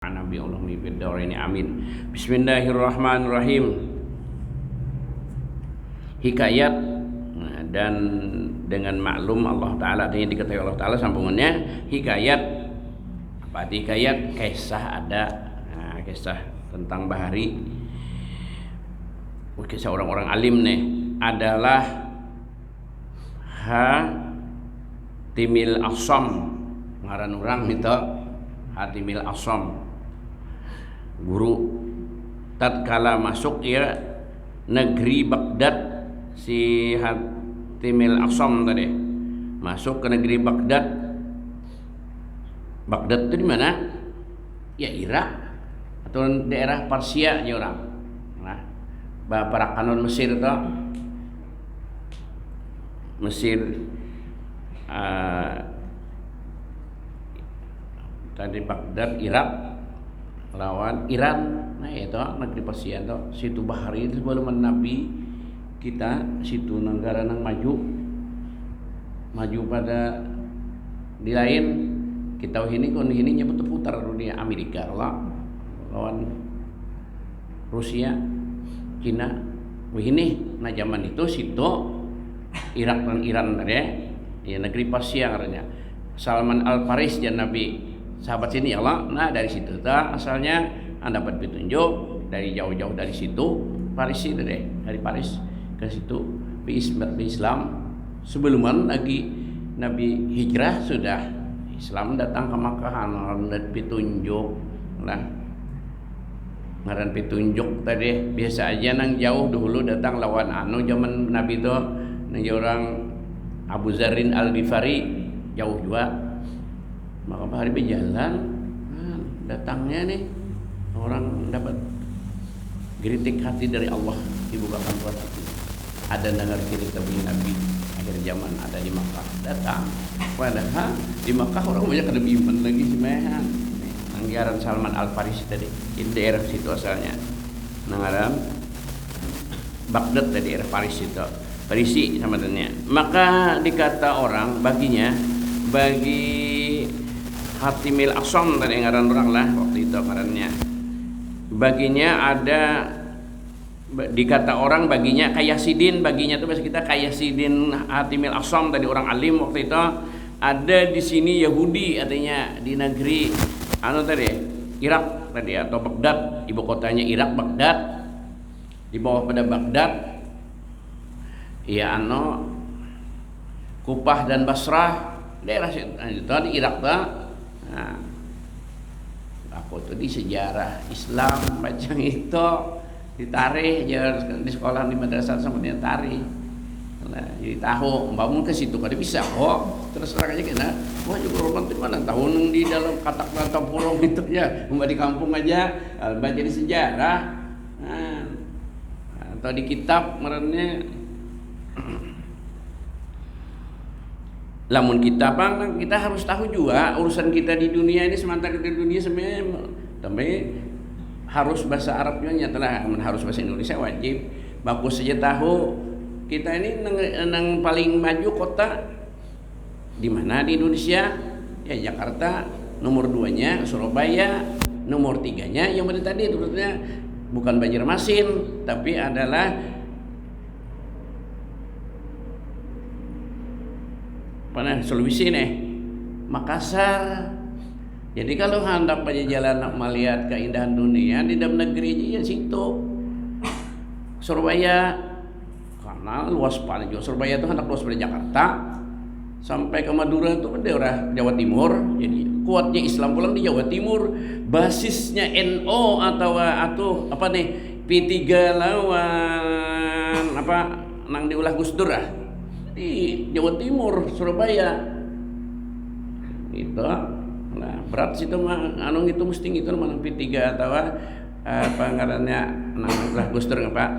Nabi Allah ini amin. Bismillahirrahmanirrahim. Hikayat dan dengan maklum Allah Ta'ala artinya diketahui Allah Ta'ala sambungannya hikayat. Apa hikayat? Kisah ada, kisah tentang bahari, kisah orang-orang alim nih adalah Hatimil Asam ngaran orang itu Hatimil Asam guru tatkala masuk ya negeri Baghdad. Si Hatimil Asam tadi masuk ke negeri Baghdad. Baghdad itu di mana? Ya Irak atau daerah Persia ya orang. Nah, para kanon Mesir itu Mesir tadi Baghdad Irak lawan Iran. Nah itu negeri Persia itu situ bahari itu sebelum Nabi kita situ negara nang maju pada di lain kita ini nya putar dunia Amerika lawan Rusia Cina ini. Nah zaman itu situ Irak dan Iran tadi ya negeri Persia katanya. Salman Al-Faris dan Nabi sahabat sini ya Allah. Nah dari situ asalnya Anda dapat petunjuk dari jauh-jauh dari situ Paris itu deh, dari Paris ke situ Islam sebelum lagi Nabi hijrah sudah Islam datang ke Makkah dan petunjuk. Nah ngaran petunjuk tadi biasa aja nang jauh dulu datang lawan zaman Nabi itu nang orang Abu Zarin Al-Ghifari jauh juga. Maka hari berjalan datangnya nih orang dapat geritik hati dari Allah, dibukakan buat hati. Ada dengar cerita Nabi akhir zaman ada di Makkah datang. Padahal di Makkah orang banyak ada iman lagi semehan. Anggaran Salman Al-Farisi tadi di daerah situ asalnya. Nangaran Baghdad tadi daerah Paris itu. Parisi sama tanya. Maka dikata orang baginya bagi Hatimil Asam tadi ngaran orang lah waktu itu ngarannya. Baginya ada dikata orang baginya Kayasidin, baginya itu bahasa kita Kayasidin Hatimil Asam tadi orang alim waktu itu ada di sini Yahudi artinya di negeri tadi Irak tadi atau Baghdad, ibu kotanya Irak Baghdad. Di bawah pada Baghdad ya Kupah dan Basrah daerah itu di Irak tuh. Nah, aku tuh di sejarah Islam baca itu ditarikh ya di sekolah di madrasah sama dia tarikh. Nah, jadi tahu bangun ke situ kada bisa kok terus terang aja kena wah juga romantis mana tahun di dalam katak rantau pulau gitu ya di kampung aja baca di sejarah. Nah, atau di kitab merenya lamun kita bang kita harus tahu juga urusan kita di dunia ini sementara kita di dunia sebenarnya tapi harus bahasa Arabnya nyatalah harus bahasa Indonesia wajib bagus saja tahu kita ini nang paling maju kota di mana di Indonesia ya Jakarta, nomor 2-nya Surabaya, nomor 3-nya yang tadi itu bukan Banjarmasin tapi adalah Sulawesi nih Makassar. Jadi kalau hendak pada jalan melihat keindahan dunia di dalam negeri ya situ Surabaya karena luas banget juga. Surabaya itu hendak luas pada Jakarta sampai ke Madura itu daerah Jawa Timur. Jadi kuatnya Islam pulang di Jawa Timur, basisnya NO atau apa nih P3 lawan apa nang diulah Gus Dur di Jawa Timur Surabaya itu. Nah berat situ mah itu mesti itu mana P3 atau apa ngarannya nang Gus Dur apa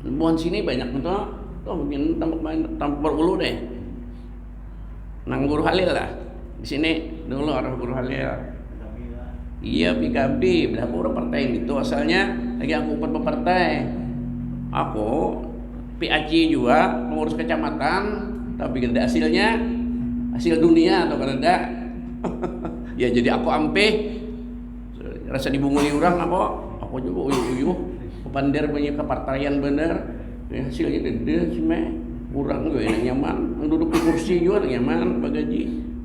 buan sini banyak itu tuh mungkin tambah ulu deh nang Guru Halil lah di sini dulu arah Guru Halil. Iya PKB berapa orang partai itu asalnya lagi aku partai aku PAC juga pengurus kecamatan tapi gede hasilnya hasil dunia atau kada Ya jadi aku ampe rasa dibunguli orang aku juga uyuh pander banyak kepartaian bener ya, hasilnya dede sih meh kurang gue yang nyaman duduk di kursi juga nyaman bagaji.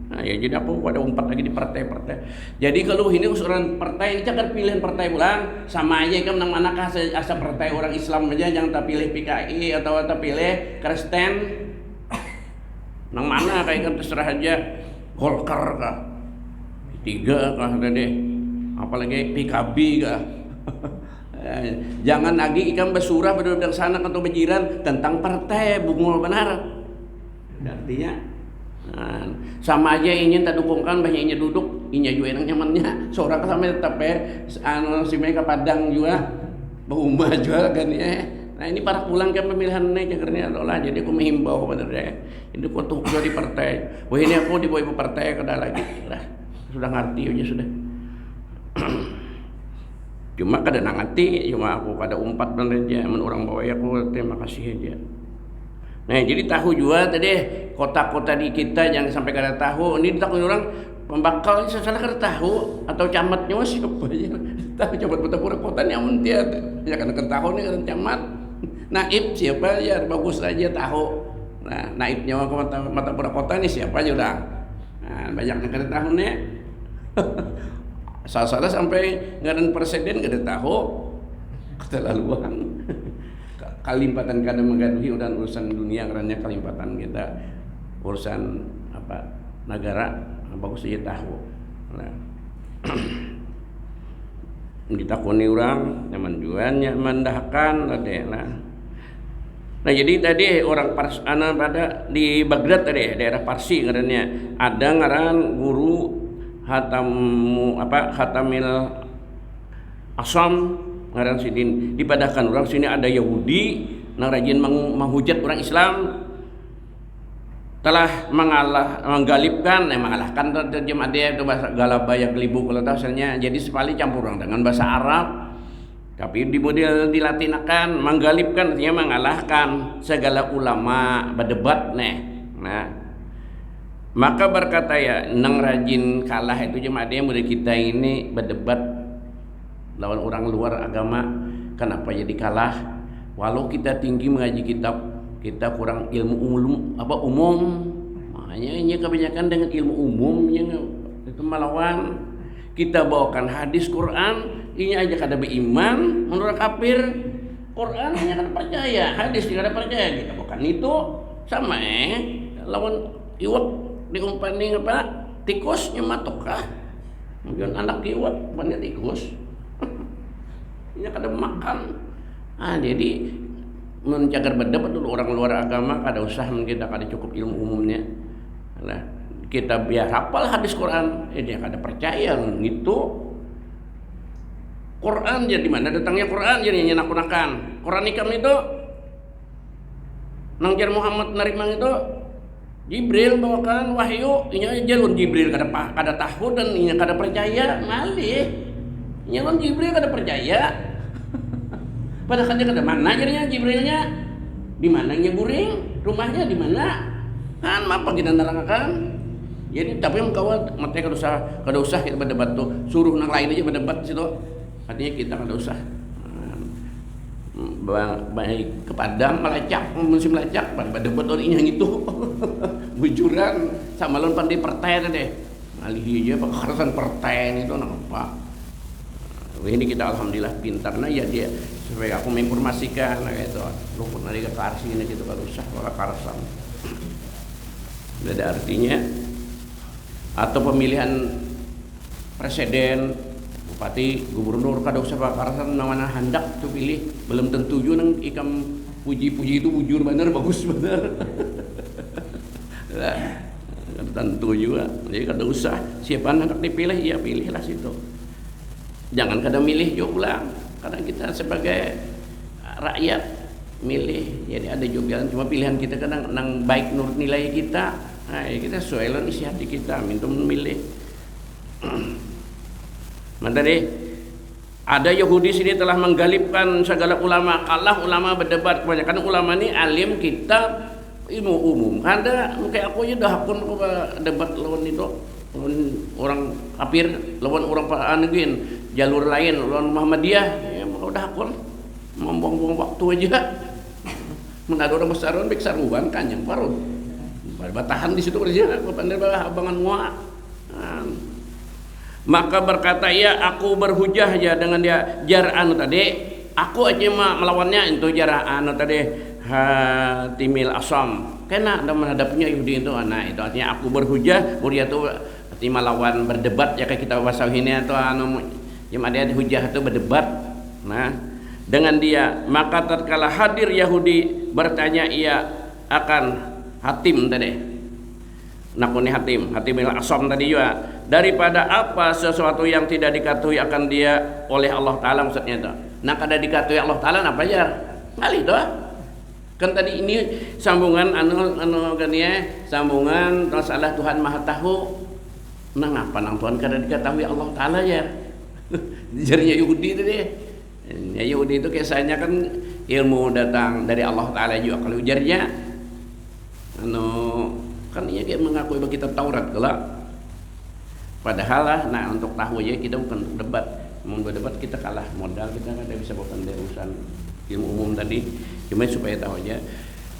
Nah ya jadi aku pada umpat lagi di partai-partai. Jadi kalau ini usulan partai jangan pilihan partai pulang sama aja kan nang manakah asa partai orang Islam aja jangan tak pilih PKI atau tak pilih Kristen nang mana kayak kan terserah aja Golkar kah tiga kah deh apalagi PKB kah. Jangan lagi ikan bersurah berduduk sana atau berjiran tentang partai bungul benar artinya sama aja ingin tak dukungkan banyak ingin duduk inya juga enak nyamannya seorang sampai tetap si mereka Padang juga berumah juga kan ya. Nah ini para pulang kan pemilihan ini jakarnya adalah jadi aku menghimbau kepada dia ini aku tuh di partai wah ini aku di bawah partai kada lagi lah sudah ngerti aja sudah. Cuma kada nangati cuma aku kada umpat dan aja men orang bawa aku terima kasih aja. Nah jadi tahu juga tadi kota-kota di kita jangan sampai kada tahu ini takut orang pembakal ini salah kada tahu atau camatnya siapa aja tahu camat Betapura kota yang mentiat ya kada tahu nih kada camat naib siapa aja bagus aja tahu. Nah naibnya ke Betapura kota ini siapa aja udah nah, banyak yang kada tahu nih. Salah sampai ngaran presiden gak ada tahu keterlaluan. Kalimpatan kadang menggaduhi urusan dunia karena kalimpatan kita urusan apa negara bagus aja tahu. Nah, ditakuni orang nyaman juannya mendahkan ada lah. Nah jadi tadi orang Pars pada di Baghdad tadi daerah Parsi katanya ada ngaran guru Hatamil Asam ngaran sidin dipadahkan orang sini ada Yahudi nang rajin menghujat orang Islam telah mengalahkan terjemah dia itu bahasa Galabaya Gelibu kalau tahu asalnya jadi sekali campur orang dengan bahasa Arab tapi di model dilatinakan menggalipkan artinya mengalahkan segala ulama berdebat nah maka berkata ya nang rajin kalah itu cuma dia murid kita ini berdebat lawan orang luar agama kenapa jadi kalah walau kita tinggi mengaji kitab kita kurang ilmu umum makanya ini kebanyakan dengan ilmu umum yang itu melawan kita bawakan hadis Quran ini aja kada beriman menurut kafir Quran hanya kada percaya hadis tidak ada percaya kita bukan itu sama lawan iwak diumpani apa tikusnya matokah mungkin anak iwak banyak tikus ini kada makan jadi mencagar berdebat dulu orang luar agama kada usah kita kada cukup ilmu umumnya lah kita biar hafal hadis Quran dia kada percaya gitu Quran jadi mana datangnya Quran jadi nyenak-nakan Quran ikam itu nang jar Muhammad narimang itu Jibril bawakan wahyu inya jalun Jibril kada tahu dan inya kada percaya malih nyalon Jibril kada percaya padahal dia kada mana jadinya Jibrilnya di mana nya guring rumahnya di mana kan apa kita nerangkan jadi tapi yang kawan mate kada usah kita berdebat tuh suruh nang lain aja berdebat situ artinya kita kada usah baik ke Padang melacak musim melacak pada debat orang yang itu bujuran sama lawan pandai partai deh alih aja kekerasan partai itu apa ini kita alhamdulillah pintar nah ya dia supaya aku menginformasikan gitu lu pernah di karsi ini gitu kalau usah kalau karasan ada artinya atau pemilihan presiden bupati, gubernur kada usah karasan mana hendak tuh pilih belum tentu juga nang ikam puji-puji itu bujur bener bagus bener lah tentu juga jadi kada usah siapa hendak dipilih ya pilihlah situ jangan kada milih juga ulang karena kita sebagai rakyat milih jadi ada juga cuma pilihan kita kadang nang baik menurut nilai kita nah kita sesuai isi hati kita minta memilih. Tadi ada Yahudi sini telah menggalipkan segala ulama kalah ulama berdebat kebanyakan ulama ini alim kitab ilmu umum kada kayak aku aja dah akun debat lawan itu orang kafir lawan orang anegin jalur lain lawan Muhammadiyah ya udah hakul membuang-buang waktu aja. Menada orang besaran bek saruan kan yang baru batahan di situ kerja pandai balah abangan mua. Maka berkata ia, aku berhujah aja dengan dia jar anu tadi, aku aja melawannya itu jar anu tadi Hatimil Asam kena dan menghadapnya Yahudi itu. Nah itu artinya aku berhujah dia tuh arti melawan berdebat ya kayak kita bahasa ini atau anu yang ada hujah itu berdebat. Nah dengan dia maka tatkala hadir Yahudi bertanya ia akan Hatim tadi nakuni Hatimil Asam tadi juga daripada apa sesuatu yang tidak diketahui akan dia oleh Allah Ta'ala maksudnya itu. Nah kada diketahui Allah Ta'ala apa aja kali itu kan tadi ini sambungan anu kan ya sambungan masalah Tuhan Maha Tahu. Nah ngapa nang Tuhan kada diketahui Allah Ta'ala ya jarinya Yahudi itu deh ya Yahudi itu kisahnya kan ilmu datang dari Allah Ta'ala juga kalau ujarnya anu kan iya dia mengakui bahwa kita Taurat kelak padahal lah nah untuk tahu aja kita bukan debat mau debat kita kalah modal kita kada bisa bukan dari urusan ilmu umum tadi cuma supaya tahu aja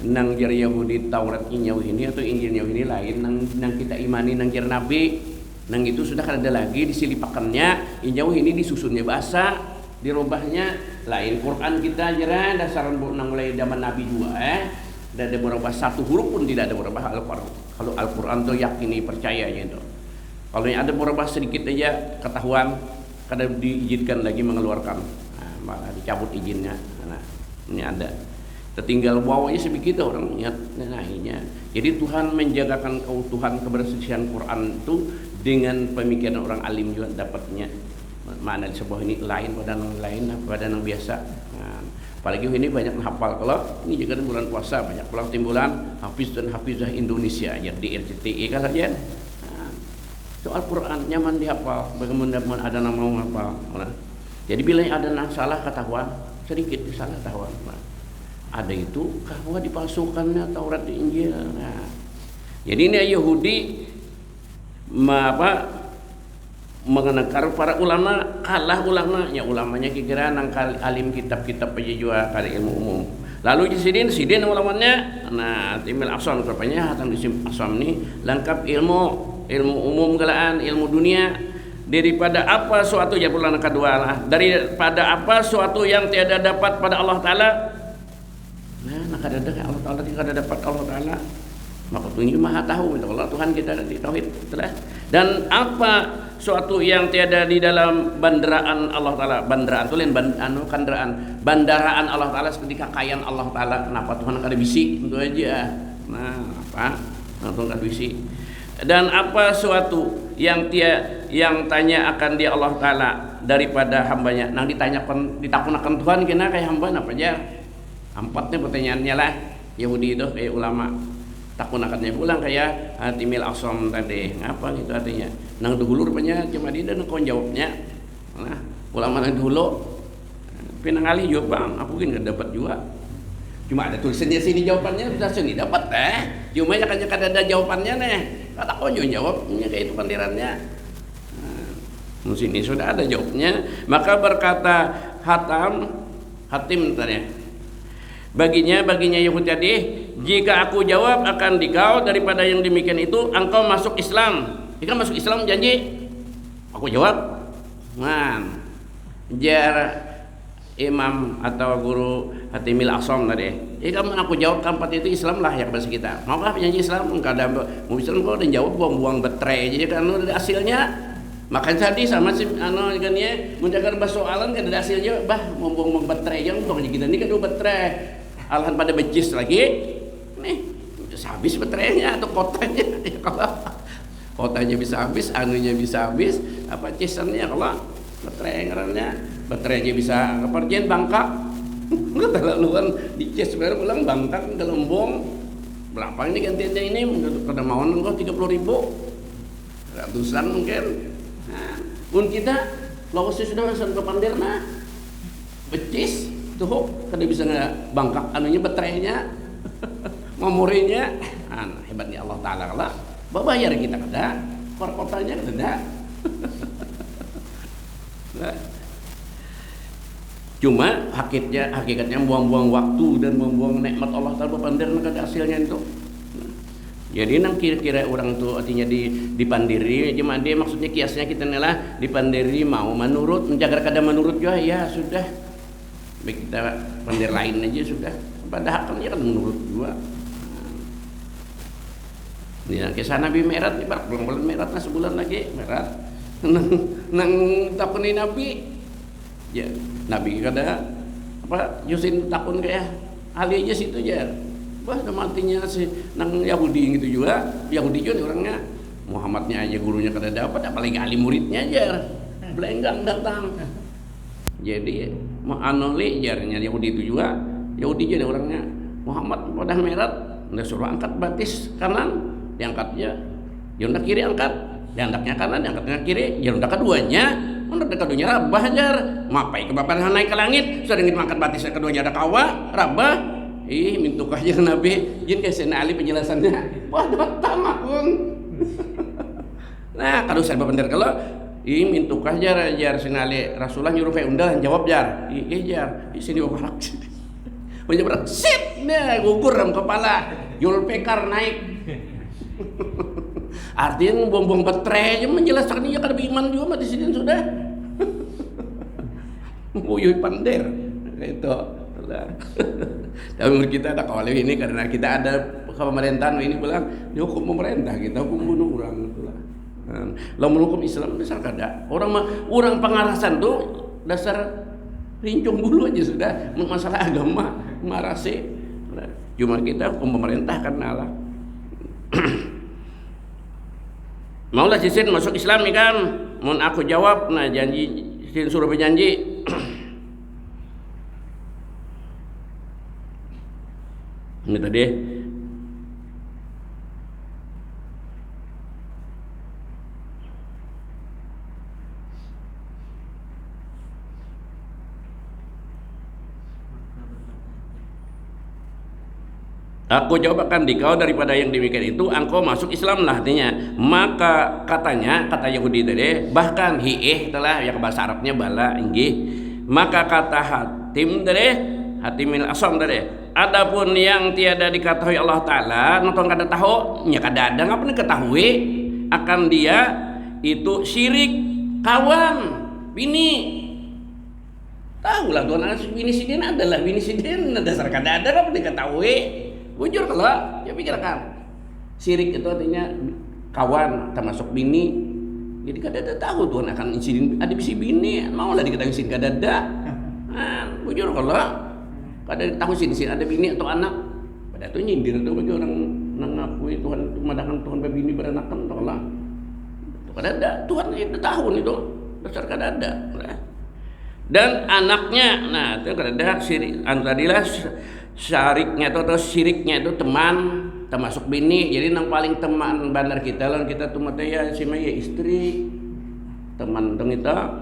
nang jar Yahudi Taurat ini atau Injil ini lain nang kita imani nang jar Nabi nang itu sudah ada lagi disilipakannya jauh ini disusunnya bahasa dirubahnya lain Quran kita jera dasaran nang mulai zaman Nabi juga tidak ada berubah satu huruf pun tidak ada berubah Al-Quran. Kalau Al-Quran tuh yakini percayanya itu. Kalau yang ada berubah sedikit aja ketahuan kada diizinkan lagi mengeluarkan malah dicabut izinnya. Nah ini ada tertinggal bawahnya sedikit orang nahnya. Jadi Tuhan menjagakan keutuhan kebersihan Quran itu dengan pemikiran orang alim juga dapatnya mana di sebuah ini lain pada yang lain pada yang biasa. Nah, apalagi ini banyak hafal kalau ini juga bulan puasa banyak pulang timbulan hafiz dan hafizah Indonesia aja di RCTI kan saja. Nah, soal Quran nyaman dihafal bagaimana ada yang mau hafal. Nah, jadi bila ada yang salah ketahuan sedikit salah ketahuan. Nah, ada itu bahwa dipalsukannya Taurat di Injil. Nah, jadi ini Yahudi mengenakar para ulama kalah ulamanya kira nang alim kitab-kitab penjual kali ilmu umum lalu di sidin ulamanya nah Timil Asam rupanya hatang di Asam ini lengkap ilmu umum galaan ilmu dunia daripada apa suatu ya bulan kedua lah daripada apa suatu yang tiada dapat pada Allah Ta'ala nah kada ada Allah Ta'ala tidak dapat Allah Ta'ala maka Tuhan Maha Tahu itu Allah Tuhan kita di tauhid telah dan apa suatu yang tiada di dalam bandaraan Allah Ta'ala bandaraan tulen bandaraan Allah Ta'ala seperti kekayaan Allah Ta'ala kenapa Tuhan kada bisi itu aja nah apa Tuhan kada bisi dan apa suatu yang tanya akan dia Allah Ta'ala daripada hambanya nang ditakunakan Tuhan kena kayak hamba apa aja empatnya pertanyaannya lah Yahudi itu kayak ulama takunakannya pulang kayak Hatimil Asam tadi ngapa gitu artinya nang dulu rupanya cuma dia dan kau jawabnya nah ulama nang dulu pinang ali jawab bang aku kan gak dapat juga cuma ada tulisannya sini jawabannya bisa sini dapat cuma ya kan ada jawabannya nih kata kau jawabnya kayak itu pandirannya nah, sini sudah ada jawabnya maka berkata Hatim tadi baginya Yahudi tadi jika aku jawab akan dikau daripada yang demikian itu engkau masuk Islam jika masuk Islam janji aku jawab man jar imam atau guru Hatimil Asam tadi jika aku jawab keempat itu Islam lah yang bahasa kita maukah janji Islam engkau ada mau Islam kau dan jawab buang-buang betre jadi kan ada hasilnya makan tadi sama si anu kan ya menjaga persoalan kan ada hasilnya bah mau buang betre yang untuk kita ini kan betre alahan pada becis lagi nih habis baterainya atau kotanya ya kalau kotanya bisa habis anunya bisa habis apa cisannya kalau baterainya bisa kepergian bangkak nggak terlalu kan di cis baru pulang bangkak gelembong berapa ini gantiannya ini pada mau nengok 30.000 ratusan mungkin nah, pun kita lawasnya sudah sampai pandirna becis tuh kada bisa nggak bangkak anunya baterainya memorinya hebatnya Allah Ta'ala lah bayar kita kada kotanya ada. Nah, cuma hakikatnya buang-buang waktu dan buang-buang nikmat Allah Ta'ala pandir kada hasilnya itu. Jadi nang kira-kira orang tuh artinya dipandiri, cuma dia maksudnya kiasnya kita adalah dipandiri mau menurut, menjaga kada menurut juga ya sudah. Baik kita pandir lain aja sudah. Padahal kan ya kan menurut juga. Nah, kisah Nabi Merat nih, bulan Merat lah sebulan lagi Merat. Nang takuni Nabi, ya Nabi kada apa Yusin takun kayak ahli aja situ aja. Wah, matinya si nang Yahudi gitu juga. Yahudi juga orangnya Muhammadnya aja gurunya kada dapat, apalagi ahli muridnya aja. Belenggang datang. Jadi anoli jarnya Yahudi itu juga. Yahudi juga orangnya Muhammad pada merat, udah suruh angkat batis kanan, diangkatnya. Yang kiri angkat, diangkatnya kanan, diangkatnya kiri. Yang keduanya, menurut keduanya rabah jar. Mapai kebapan naik ke langit, sudah ingin mangkat batis keduanya ada kawa, rabah. Mintukah aja Nabi jin kayak Sena Ali penjelasannya. Wah, datang akun. Nah, kalau saya bener kalau mintukah jar Sena Ali Rasulullah nyuruh kayak undahan jawab jar. Jar, sini warak. Banyak berat. Sit, nah gugur dalam kepala. Yul pekar naik. Artinya buang-buang baterai menjelaskan dia kada beriman juga mati sini sudah. Uyuh pandir. Itu. Tapi menurut kita ada kawal ini karena kita ada pemerintahan ini bilang hukum pemerintah kita hukum bunuh orang itulah. Lamun hukum Islam dasar kada. Orang pengarasan tuh dasar rincung bulu aja sudah masalah agama marah sih. Cuma kita hukum pemerintah karena Allah. Maulah sisin masuk Islam nih kan. Mun aku jawab nah janji sin suruh berjanji. Ini tadi aku jawab akan dikau daripada yang demikian itu engkau masuk Islam lah artinya. Maka katanya kata Yahudi tadi bahkan hiih telah yang bahasa Arabnya bala inggih. Maka kata Hatim tadi Hatimil Asam tadi adapun yang tiada diketahui Allah Ta'ala nonton kada tahu nya kada ada ngapa ketahui akan dia itu syirik kawan bini tahu lah tuan bini sidin adalah bini sidin dasar kada ada ngapa diketahui bujur kalau ya pikirkan syirik itu artinya kawan termasuk bini jadi kada ada tahu tuan akan insiden ada bisi bini mau lah diketahui insiden kada ada bujur kalau kada tahu sini ada bini atau anak pada itu nyindir itu bagi orang mengakui Tuhan itu madakan Tuhan berbini beranakan tolak kada ada Tuhan itu tahu itu dasar kada ada dan anaknya nah itu kada ada syirik antadilah syariknya atau syiriknya itu teman termasuk bini jadi yang paling teman bandar kita lawan kita tuh mata ya si ya istri teman teng kita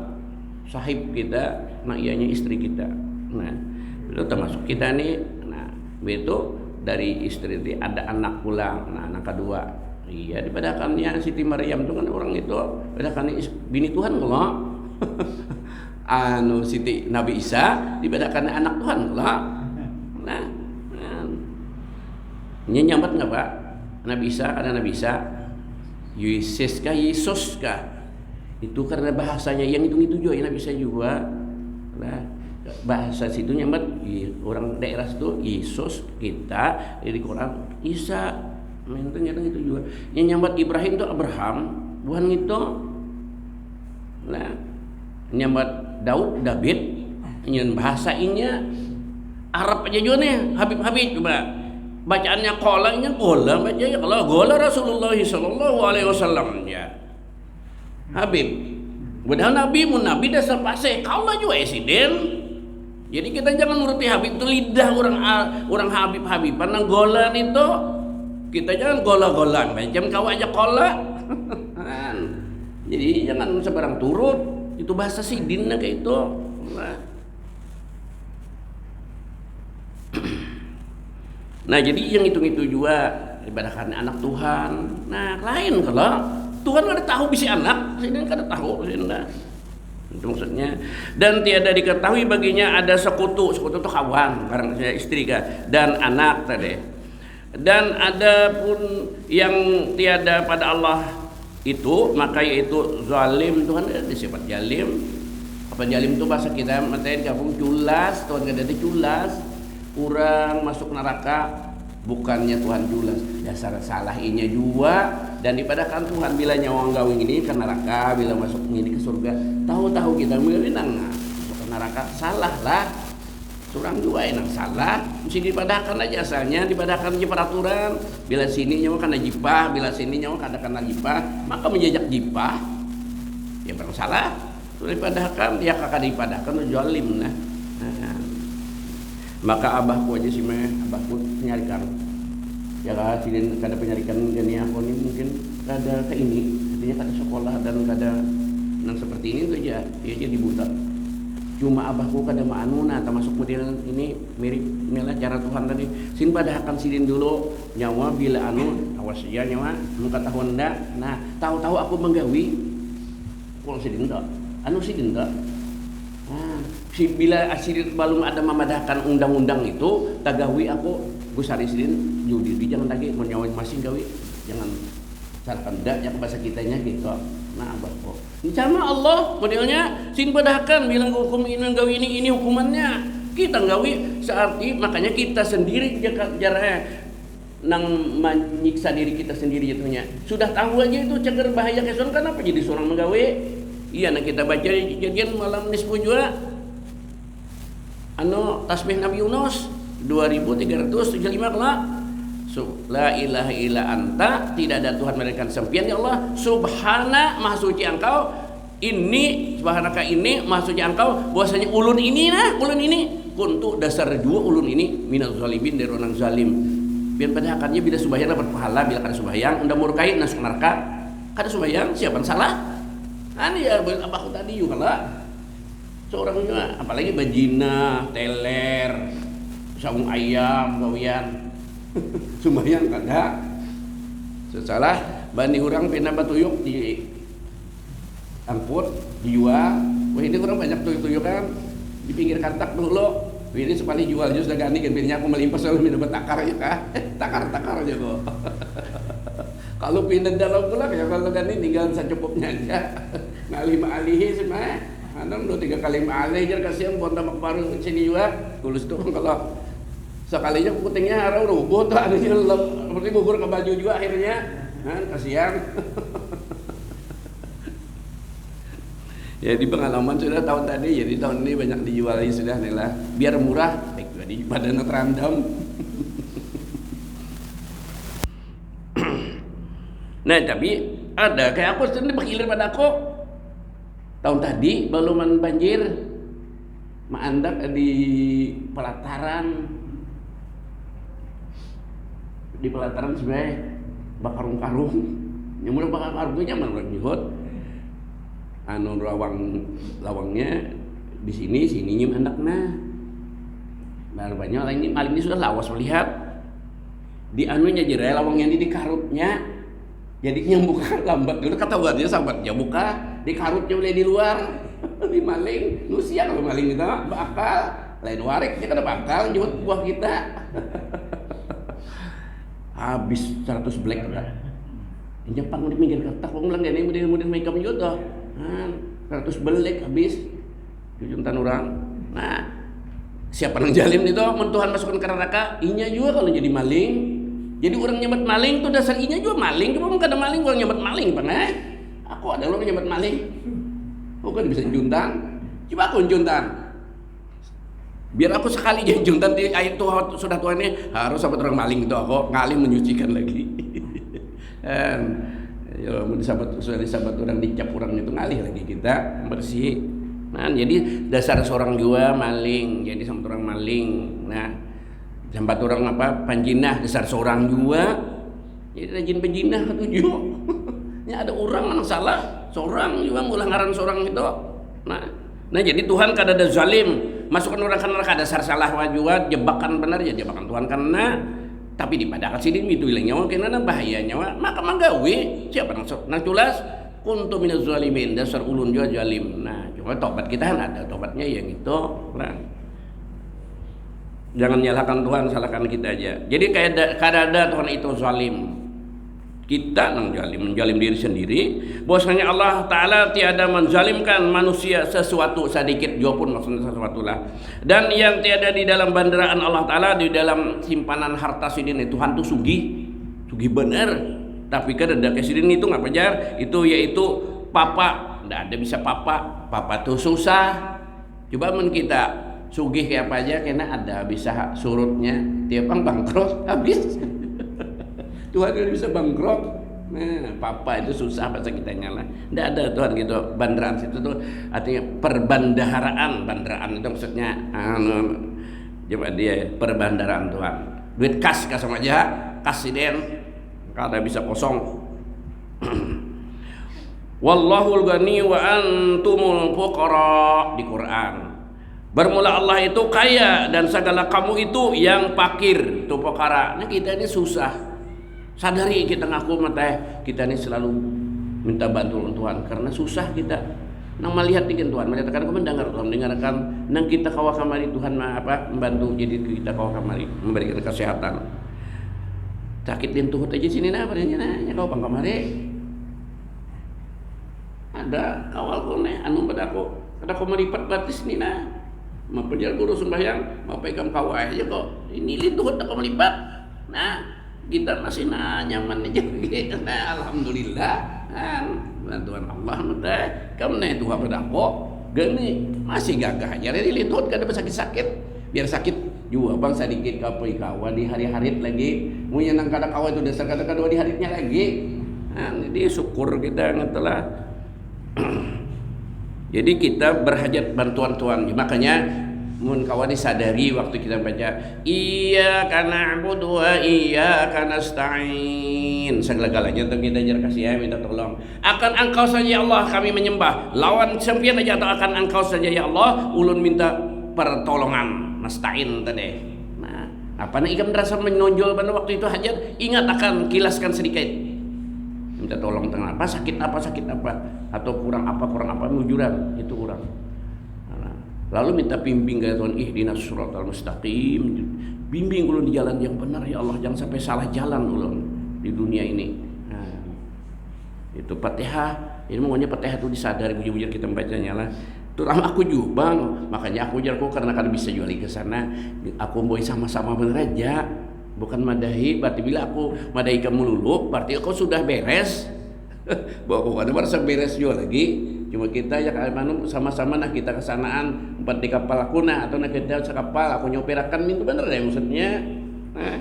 sahib kita nah ianya istri kita nah itu termasuk kita nih nah itu dari istri dia ada anak pulang nah anak kedua iya dipadakannya Siti Maryam itu kan orang itu padakan bini Tuhan kalau Siti Nabi Isa dipadakan anak Tuhan kalau nah ini nyambat nggak Pak Nabi Isa karena Nabi Isa Yesus kah itu karena bahasanya yang itu juga Nabi Isa juga nah bahasa situ nyambat orang daerah itu Yesus kita di Quran Isa ternyata itu juga yang nyambat Ibrahim itu Abraham bukan itu nah nyambat Daud David yang bahasa inya Arab aja juga nih Habib coba bacaannya kolanya gola bacanya kalau gola Rasulullah sallallahu alaihi wasallam ya Habib padahal Nabi dasar paseh kaulah juga esiden. Jadi kita jangan nuruti Habib itu lidah orang Habib-Habiban nang golan itu kita jangan gola-golan macam kau aja kola. Jadi jangan sebarang turut itu bahasa sidin kayak itu. Nah jadi yang itu juga ibadahkan anak Tuhan. Nah lain kalau Tuhan kada tahu bisi anak, sini kada tahu sini. Itu maksudnya. Dan tiada diketahui baginya ada sekutu itu kawan, barang saya istri kah, dan anak tadi. Dan ada pun yang tiada pada Allah itu, maka yaitu zalim. Tuhan ada sifat jalim. Apa jalim itu bahasa kita materi gabung culas, Tuhan kada ada culas. Kurang masuk neraka, bukannya Tuhan julas, dasar salah inya juga. Dan dipadahkan Tuhan bila nyawang gawing ini ke neraka, bila masuk ini ke surga, tahu-tahu kita menang masuk ke neraka, salah lah. Surang juga enang salah, mesti dipadahkan aja asalnya, dipadahkan aja peraturan. Bila sini nyawa kena jipah, bila sini nyawa kena jipah, maka menjejak jipah. Ya barang salah, sudah dipadahkan, dia kakak dipadahkan, zalim nah. Maka abahku aja sih abahku nyarikan. Ya kan, sini kada penyarikan gani aku ini mungkin kada ke ini, artinya kada sekolah dan kada nang seperti ini tuh aja, dia jadi buta. Cuma abahku kada ma'anuna, termasuk model ini mirip inilah cara Tuhan tadi. Sin padahkan sidin dulu nyawa bila awas ya nyawa muka tahun ndak. Nah, tahu-tahu aku menggawi. Kok sidin ndak? Sidin ndak. Nah, bila asirin belum ada memadahkan undang-undang itu, tagawi aku gusari sidin judi jangan lagi menyawa masing gawi, jangan salahkan ndak ya bahasa kitanya gitu. Nah, abah kok ini sama Allah modelnya sin padahkan bilang hukum ini gawi ini hukumannya kita gawi searti makanya kita sendiri jarak nang menyiksa diri kita sendiri jatuhnya. Sudah tahu aja itu cagar bahaya keson, kenapa jadi seorang menggawe? Iya, nah kita baca kejadian malam nisfu juga tasbih Nabi Yunus 2375 kelak. La ilaha illa anta, tidak ada Tuhan melainkan sempian ya Allah. Subhana, maha suci engkau. Ini subhanaka ini maha suci engkau. Bahwasanya ulun ini kuntu dasar dua ulun ini minal zalimin, dari orang zalim. Biar padahakannya bila subahyang dapat pahala, bila kada subahyang unda murkai nasuk neraka. Kada subahyang siapa salah? Ani ya abahku tadi juga lah. Seorang juga apalagi bajina, teler, saung ayam, gawian. Sumayang kada sesalah bani orang pina batuyuk di angkut dijual. Wah ini orang banyak tuyuk-tuyuk kan di pinggir kantak dulu. Ini sekali jual jus dagani kan pinnya aku melimpah selalu minum takar ya kah? Takar aja kok. Kalau pindah dalam pula ya kalau gani tinggal secukupnya aja. Ngalih alihi sih mah. Anam 2-3 kali alih jar kasihan bonda baru sini juga. Tulus tuh kalau sekalinya putingnya harus rubuh tuh ada seperti bubur ke baju juga akhirnya kasihan. Ya di pengalaman sudah tahun tadi, jadi tahun ini banyak dijual sudah nih lah biar murah baik di badan terandam. Nah tapi ada kayak aku sendiri berkilir pada aku tahun tadi baluman banjir maandak di pelataran sebenarnya bakarung-karung yang bakar karungnya nyaman orang nyuhut lawangnya di sini nyum andakna baru banyak orang ini maling ini sudah lawas melihat di anunya jerai lawangnya ini di karutnya jadi yang buka lambat dulu kata buatnya sahabatnya buka di karutnya boleh di luar di maling nusia kalau maling kita bakal lain warik kita ada bakal nyuhut buah kita habis 100 black kan. Jepang di pinggir kertas wong lang ini model makeup juga. 100 black habis. Jujuntan orang. Nah, siapa nang jalim itu mun Tuhan masukkan ke neraka, inya juga kalau jadi maling. Jadi orang nyebat maling tuh dasar inya juga maling. Cuma mun kada maling orang nyebat maling bang Aku ada orang nyebat maling. Bukan bisa juntan. Coba aku juntan. Biar aku sekali jadi juntan di ayat Tuhan sudah Tuhan ini harus sahabat orang maling itu aku ngalih menyucikan lagi. Ya sahabat orang dicap orang itu ngalih lagi kita bersih. Nah jadi dasar seorang jua maling, jadi sahabat orang maling. Nah sahabat orang panjinah dasar seorang jua, jadi rajin penjinah ketujuh. Ini ada orang yang salah, seorang juga ngulang ngaran seorang itu. Nah jadi Tuhan kada ada zalim. Masukkan orang ke neraka dasar salah wajuat jebakan benar ya jebakan Tuhan karena tapi di pada kasidin itu ilang nyawa kena bahaya nyawa maka manggawe siapa nang culas kuntu minaz zalimin dasar ulun juga zalim. Nah cuma tobat kita kan ada tobatnya yang itu nah. Jangan nyalahkan Tuhan, salahkan kita aja. Jadi kayak ada Tuhan itu zalim, kita nang menzalim diri sendiri. Bahwasanya Allah Ta'ala tiada menzalimkan manusia sesuatu sedikit jua pun, maksudnya sesuatu lah. Dan yang tiada di dalam bandaraan Allah Ta'ala, di dalam simpanan harta sidin Tuhan tuh sugih bener. Tapi kan ada kesidin itu nggak pajar, itu yaitu papa, nggak ada bisa papa tuh susah. Coba men kita sugih kayak apa aja kena ada bisa surutnya tiap bangkrut habis. Tuhan kan bisa bangkrut. Nah, papa itu susah bahasa kita nyala. Nggak ada Tuhan gitu. Bandaraan situ tuh artinya perbandaharaan. Bandaraan itu maksudnya coba dia perbandaraan Tuhan. Duit kas sama aja, kasiden kada bisa kosong. Wallahul ghani wa antumul fuqara di Quran. Bermula Allah itu kaya dan segala kamu itu yang fakir, itu perkara. Nah kita ini susah. Sadari kita ngaku mata kita ini selalu minta bantuan Tuhan karena susah kita. Nang melihat dengan Tuhan, melihat kamu mendengar Tuhan, mendengarkan nang kita kawa kamari Tuhan membantu jadi kita kawa kamari memberikan kesehatan. Sakit din tuhut aja sini nah padanya nah kau bang kamari. Ada kawal kone anu pada aku melipat batis ni nah. Mau penjar guru sembahyang, mau pegang kawai aja kok. Ini lintuh tak melibat. Nah, kita masih nyaman aja gitu. Nah, alhamdulillah. Kan bantuan Allah mata. Kamu nih Tuhan pada kok. Gini masih gagah aja. Jadi lintuh kada sakit-sakit. Biar sakit juga bang sedikit kapoi kawan di hari-hari lagi. Mau nang kada kawan itu dasar kada kedua di harinya lagi. Nah, jadi syukur kita ngetelah. Jadi kita berhajat bantuan Tuhan. Makanya mun kawan disadari waktu kita baca iyyaka na'budu wa iyyaka nasta'in. Segala-galanya untuk kita jar kasih minta tolong. Akan Engkau saja Allah kami menyembah. Lawan sempian aja atau akan Engkau saja ya Allah ulun minta pertolongan. Nasta'in tadi. Nah, apa nih ikam merasa menonjol pada waktu itu hajat? Ingat akan kilaskan sedikit. Minta tolong tentang apa sakit atau kurang apa mujuran itu kurang. Nah, lalu minta bimbing ke Tuhan ihdinas siratal mustaqim, bimbing ulun di jalan yang benar ya Allah, jangan sampai salah jalan ulun di dunia ini. Nah, itu Fatihah. Ini maunya Fatihah itu disadari bujur-bujur kita membacanya lah. Terus aku juga bang, makanya aku jarku karena kan bisa jual ke sana. Aku mau sama-sama menerja. Bukan madahi, berarti bila aku madahi kamu lulu, berarti aku sudah beres. Bahwa aku ada merasa beres juga lagi. Cuma kita ya kalau sama-sama nah kita kesanaan empat di kapal aku nah atau nah kita sekapal aku nyoperakan itu bener ya maksudnya. Nah.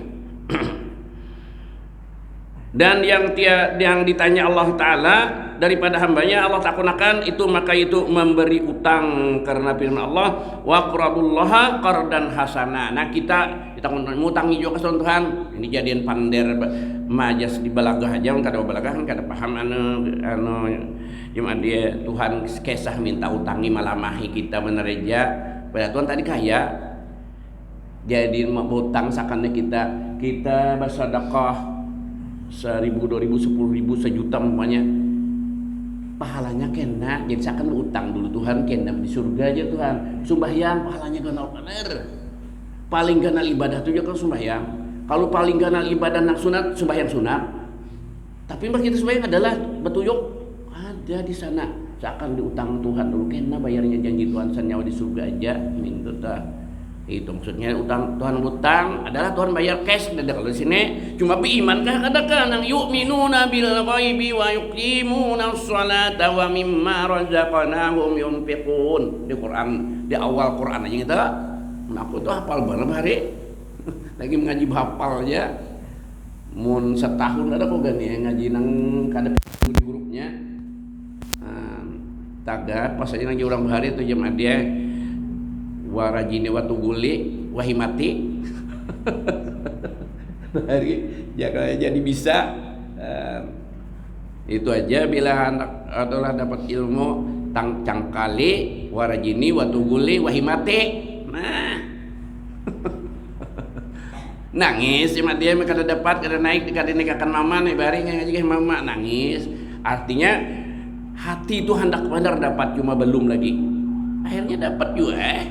Dan yang ditanya Allah Ta'ala daripada hambanya Allah takunakan itu maka itu memberi utang karena firman Allah wa qradullaha qardan hasana. Nah kita ngutangi juga ke Tuhan. Ini jadian pander majas di balagah aja kada balagah kan kada paham anu cuma dia Tuhan kisah minta utangi malamahi kita menereja pada Tuhan tadi kaya jadi mau utang sakannya kita bersedekah 1.000, 2.000, 10.000, sejuta umpamanya pahalanya kena jadi seakan utang dulu Tuhan kena di surga aja Tuhan sembahyang pahalanya kenal bener paling kenal ibadah itu juga kan sembahyang kalau paling kenal ibadah nak sunat sembahyang sunat tapi kita sembahyang adalah betuyuk ada di sana seakan diutang Tuhan dulu kena bayarnya janji Tuhan senyawa di surga aja minta itu maksudnya utang Tuhan utang adalah Tuhan bayar cash. Dan kalau di sini cuma imankah katakan yang yu'minuna bil ghaibi wa yuqimuna sholata wa mimma razaqnahum yunfiqun di Quran di awal Quran aja gitu. Aku tuh hafal banget hari lagi mengaji hafal aja mun setahun ada kok gani ngaji nang kada di grupnya tagat pas aja ngaji ulang hari itu jam dia warajini watu guli wahimati dari jangan jadi bisa itu aja bila anak adalah dapat ilmu cangkali warajini watu guli wahimati nah nangis cuma dia kada dapat kada naik kada nikakan mama nih bari ngaji mama nangis. Artinya hati itu hendak benar dapat cuma belum lagi. Akhirnya dapat juga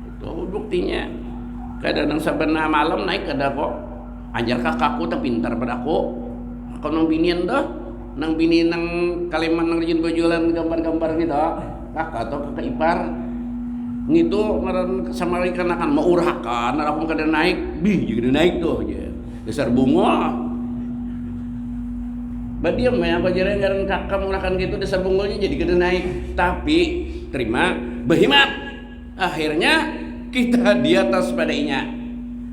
itu buktinya. Kadang sabenah malam naik kada kok. Anjar kakakku tak pintar pada aku. Aku nang binian dah. Nang bini nang Kaliman nang rajin berjualan gambar-gambar gitu. Kakak atau kakak ipar. Ngitu ngaran sama ikan-ikan mau urhakan, aku kada naik, jadi naik tuh aja. Dasar bunga. Badiam ya apa jare ngaran kakak murahkan gitu dasar bungolnya jadi kada naik. Tapi terima berhemat. Akhirnya kita di atas padainya.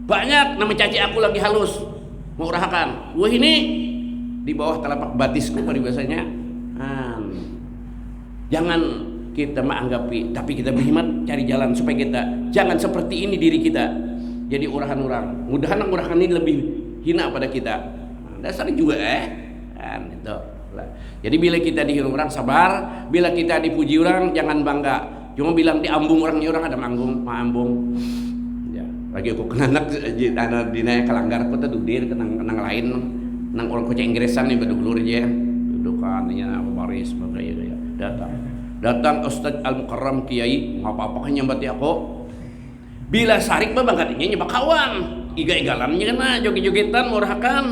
Banyak nama caci aku lagi halus mau urhakan. Wah ini di bawah telapak batisku pada biasanya. Jangan kita menganggapi, tapi kita berhemat cari jalan supaya kita jangan seperti ini diri kita. Jadi urahan-urang. Mudahan urahan ini lebih hina pada kita. Dasar juga itu. Jadi bila kita dihina orang sabar, bila kita dipuji orang jangan bangga. Cuma bilang diambung orangnya orang ada manggung. Ya, lagi aku kenanak dina kalanggar aku tuh dudir kenang lain nang orang kocek Inggrisan nih bedulur aja. Dudukannya baris bagaya datang Ustadz Al-Mukarram Kiai ngapa-apa kan nyambati aku. Bila sarik mah bangkatnya nyebak kawan. Iga-igalannya kena joget-jogetan murhakan.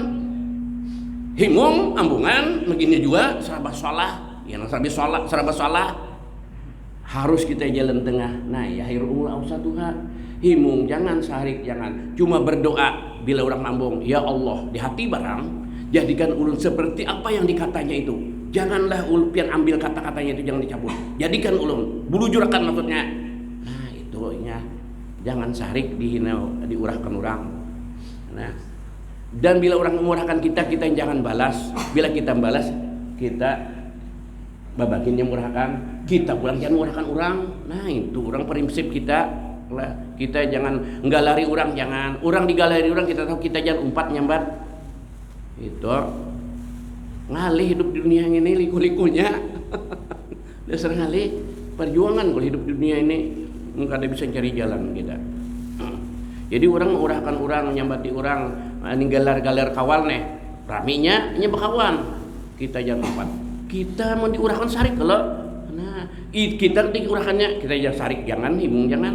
Himung ambungan begini juga serabah salah. Ya serabah salah. Harus kita jalan tengah. Nah, ya hairul ausatuha. Himung jangan sarik jangan. Cuma berdoa bila orang ngambung, ya Allah, di hati barang jadikan ulun seperti apa yang dikatanya itu. Janganlah pian ambil kata-katanya itu jangan dicabut. Jadikan ulun bulujurakan maksudnya. Nah, itu ya. Jangan sarik dihina diurahkan orang. Nah, dan bila orang memurahkan kita jangan balas. Bila kita balas, kita babakin yang murahkan. Kita pulang jangan murahkan orang. Nah, itu orang prinsip kita. Kita jangan nggalari orang, jangan. Orang digalari orang kita tahu kita jangan umpat nyambat. Itu ngalih hidup di dunia ini liku-likunya. Dasar ngalih perjuangan kalau hidup di dunia ini nggak ada bisa cari jalan kita. Jadi orang mengurahkan orang, nyambati orang, ninggalar-galar kawal nih, raminya nyambak kawan. Kita jangan umpat. Kita mau diurahkan sarik kalau, nah kita diurahkannya kita jangan sarik jangan, himung jangan.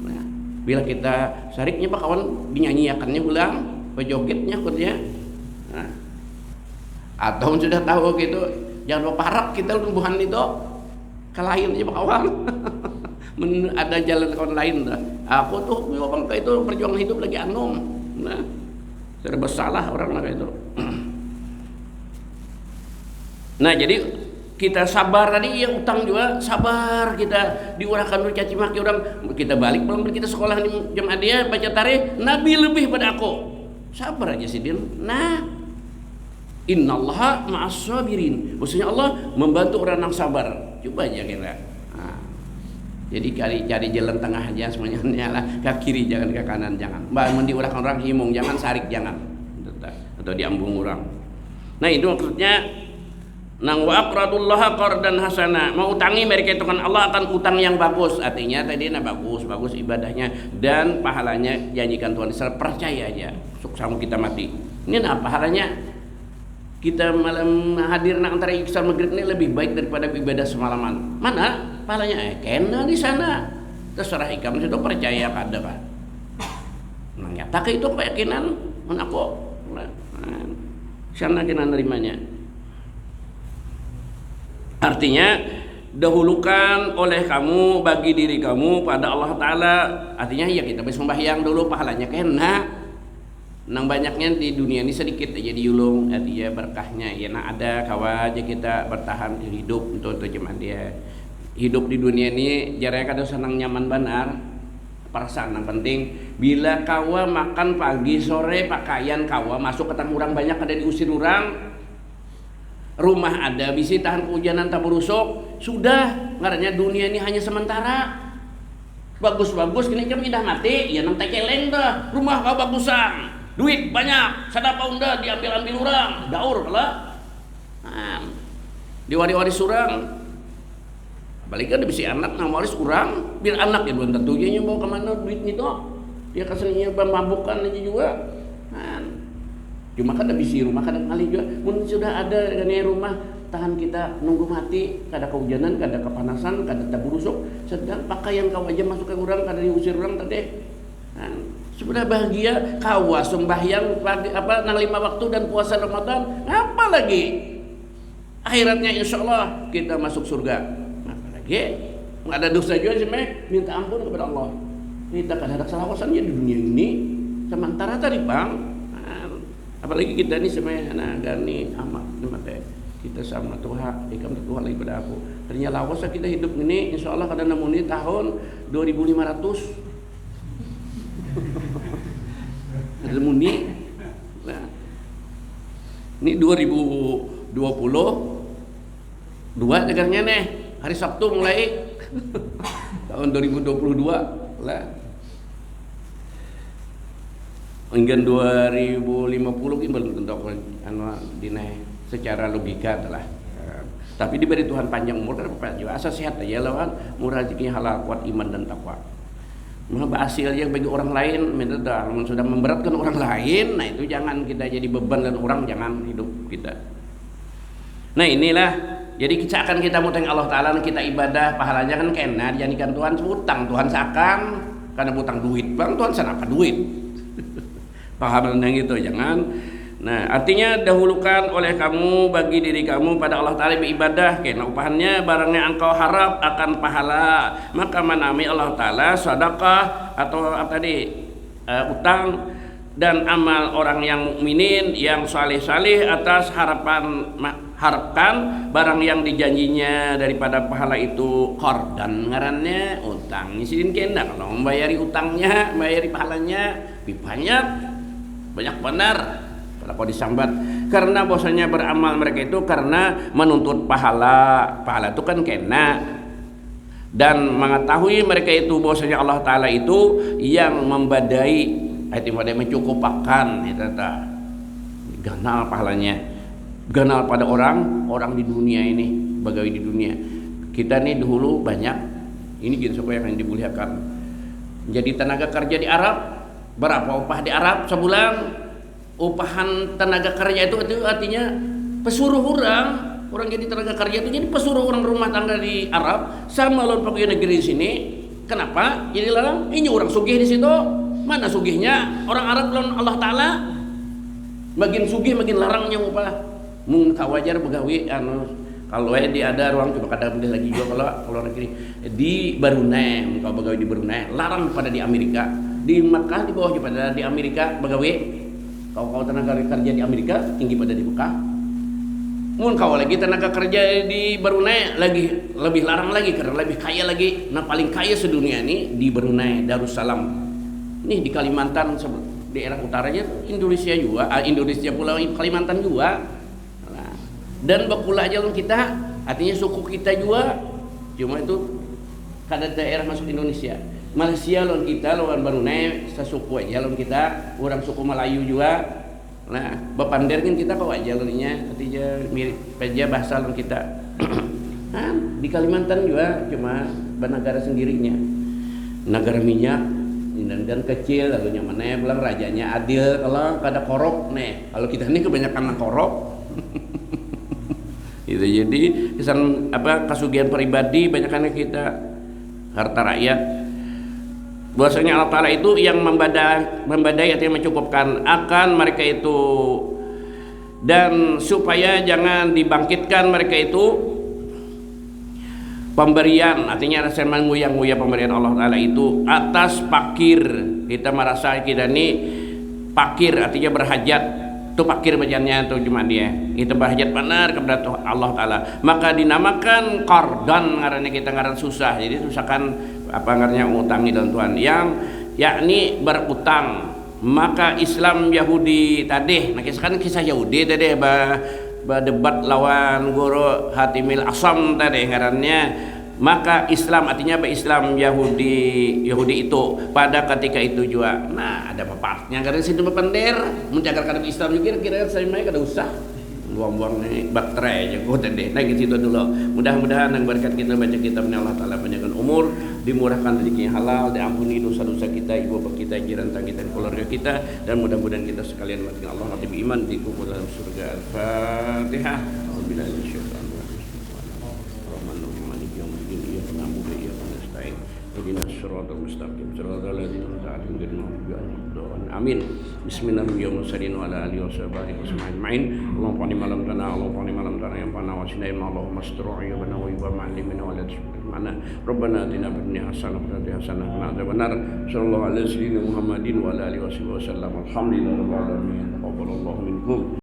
Nah, bila kita sarik nyambak kawan dinyanyiakannya ulang, pejogetnya kurnya. Nah, atau sudah tahu gitu jangan berharap kita tumbuhan itu kelain aja kawan. Ada jalan kawan lain dah. Aku tuh bang itu perjuangan hidup lagi anum. Nah, serba salah orang kayak itu. Nah, jadi kita sabar tadi yang utang juga sabar kita diurahkan dulu caci maki orang kita balik belum kita sekolah di jemaah dia baca tarikh Nabi lebih pada aku sabar aja sih Din. Nah, innallaha ma'as sabirin. Maksudnya Allah membantu orang yang sabar. Coba aja kita. Nah, jadi cari jalan tengah aja semuanya lah. Ke kiri jangan ke kanan jangan. Mbak diurahkan orang himung jangan sarik jangan. Atau diambung orang. Nah, itu maksudnya nang wa aqradullaha qardan hasana. Mau utangi mereka itu kan Allah akan utang yang bagus. Artinya tadi bagus ibadahnya dan pahalanya janjikan Tuhan Israel percaya aja. Suksamu kita mati. Ini nah pahalanya kita malam hadir antara Isya Maghrib ini lebih baik daripada ibadah semalaman. Mana pahalanya? Kena di sana. Terserah ikam itu percaya kada kan. Nah, nyata ke itu keyakinan mana kok. Sana kita nerimanya. Artinya dahulukan oleh kamu bagi diri kamu pada Allah Ta'ala. Artinya ya kita bisa sembahyang dulu pahalanya kena. Nang banyaknya di dunia ini sedikit aja diulung, artinya berkahnya ya nah ada kawa aja kita bertahan hidup untuk cuman dia hidup di dunia ini jarang kada senang nyaman benar perasaan yang penting bila kawa makan pagi sore pakaian kawa masuk ke orang banyak kada diusir orang rumah ada bisa tahan kehujanan tak berusuk sudah ngarannya dunia ini hanya sementara bagus-bagus kini jam indah mati ya nang tekeleng dah rumah kau bagusan duit banyak, sadapa unda diambil-ambil orang, daur kalau diwaris-waris orang, apalagi kan bisa anak, nah waris orang, biar anak ya belum tentu dia bawa kemana duit itu, dia keseninya pemabukan aja juga. Nah, cuma kan habis di rumah kadang kali juga mun sudah ada ini rumah tahan kita nunggu mati, kada kehujanan, kada kepanasan, kada taburusuk, sedang pakaian kau aja masuk ke orang, kada diusir orang tadi. Nah, sudah bahagia kau sembahyang nang 5 waktu dan puasa Ramadan, apa lagi? Akhiratnya insya Allah kita masuk surga. Apa lagi? Nggak ada dosa juga sih, minta ampun kepada Allah. Kita kada ada kesalahan di dunia ini, sementara tadi bang. Nah, apalagi kita ini sebenarnya gani amat kita sama Tuhan, ikam Tuhan lagi pada aku. Ternyata lawas kita hidup ini, insya Allah kada namuni tahun 2500. Ada muni. Nah, ini 2022 negaranya nih, hari Sabtu mulai tahun 2022 lah. Hingga 2050 ini belum tentu anu dinaik secara logika adalah. Tapi diberi Tuhan panjang umur dan juga asal sehat aja lawan murah rezekinya halal, kuat iman dan takwa. Hasil yang bagi orang lain, sudah memberatkan orang lain, nah itu jangan kita jadi beban dan orang, jangan hidup kita. Nah inilah, jadi seakan kita muteng Allah Ta'ala, kita ibadah, pahalanya kan kena dijadikan Tuhan utang, Tuhan seakan karena utang duit, bang Tuhan sana duit. Paham yang itu, jangan. Nah artinya dahulukan oleh kamu bagi diri kamu pada Allah Ta'ala beribadah, karena upahannya barangnya engkau harap akan pahala, maka menamai Allah Ta'ala sedekah atau apa tadi utang dan amal orang yang mukminin yang saleh-saleh atas harapkan barang yang dijanjinya daripada pahala itu qardan ngarannya utang. Ngisiin kena kalau membayari utangnya, membayari pahalanya banyak benar. Kalau disambat karena bahwasanya beramal mereka itu karena menuntut pahala itu kan kena, dan mengetahui mereka itu bahwasanya Allah Ta'ala itu yang membadai mencukupkan itu ganal pahalanya, ganal pada orang di dunia ini, pegawai di dunia kita nih dulu banyak ini gitu supaya yang dimuliakan jadi tenaga kerja di Arab. Berapa upah di Arab sebulan? Upahan tenaga kerja itu artinya pesuruh orang jadi tenaga kerja itu jadi pesuruh orang rumah tangga di Arab sama lawan pegawai negeri di sini. Kenapa? Jadi larang ini orang sugih di situ. Mana sugihnya? Orang Arab lawan Allah Ta'ala makin sugih makin larangnya upah. Mung wajar pegawai kalau dia ada ruang coba kadang lagi juga kalau negeri di Brunei, kalau pegawai di Brunei larang pada di Amerika, di Makkah di bawah pada di Amerika pegawai. Kau tenaga kerja di Amerika tinggi pada di Mekah. Mun kau lagi tenaga kerja di Brunei lagi lebih larang lagi karena lebih kaya lagi. Nah paling kaya sedunia ini di Brunei Darussalam. Nih di Kalimantan daerah utaranya Indonesia juga, Indonesia Pulau Kalimantan juga. Nah, dan bakula aja kita, artinya suku kita juga. Cuma itu kada daerah masuk Indonesia. Malaysia lawan kita, lawan Brunei sesuku aja lawan kita, orang suku Melayu juga. Nah, bepander kan kita kau aja lawannya, artinya mirip aja bahasa lawan kita. Nah, di Kalimantan juga cuma negara sendirinya. Negara minyak dan kecil lalu mana bilang rajanya adil kalau kada korop nih. Kalau kita ini kebanyakan korop. Itu jadi kesan kasugihan pribadi banyaknya kita harta rakyat. Bahwasanya Allah Ta'ala itu yang membadai atau yang mencukupkan akan mereka itu, dan supaya jangan dibangkitkan mereka itu pemberian, artinya rasa mengguyang-guyang pemberian Allah Ta'ala itu atas fakir. Kita merasa kita ini fakir, artinya berhajat. Itu fakir bacaannya atau cuma dia itu berhajat benar kepada Allah Ta'ala, maka dinamakan qardan, karena kita ngaran susah, jadi susahkan ngarannya utangi dan Tuhan yang yakni berutang. Maka Islam Yahudi tadi, nah kisah Yahudi tadi berdebat lawan guru Hatimil Asam tadi ngarannya. Maka Islam artinya Islam Yahudi itu pada ketika itu juga. Nah ada bapaknya karena situ bapender menjaga kadang Islam juga kira-kira saya mai kada usah buang-buang nih baterai aja kok tadi. Nah gitu dulu. Mudah-mudahan yang berkat kita baca kitabnya Allah Ta'ala panjangkan umur dimurahkan rezeki yang halal, diampuni dosa-dosa kita, ibu bapak kita, jiran kita, keluarga kita, dan mudah-mudahan kita sekalian mati Allah mati beriman dikubur dalam surga. Al-Fatihah. Wabillahi minasyaitonir rajim. Bismillahirrahmanirrahim. Maliki yaumiddin. Iyyaka na'budu wa iyyaka nasta'in. Ihdinas siratal mustaqim. Siratal ladzina an'amta 'alaihim ghairil maghdubi 'alaihim waladdallin. Amin. Bismillahirrahmanirrahim. Wa ala alihi washabihi ajma'in. Allahumma qani malam dana, Allahumma qani malam dana yang pana wasinain, Allahumma asturu'i wa nawi wa ma'limina wa la tusbir mana. Rabbana atina fid dunya hasanah wa fil akhirati hasanah wa qina adzabannar. Sallallahu alaihi wa sallam Muhammadin wa ala alihi wasallam. Alhamdulillahirabbil alamin. Taqabbalallahu minkum.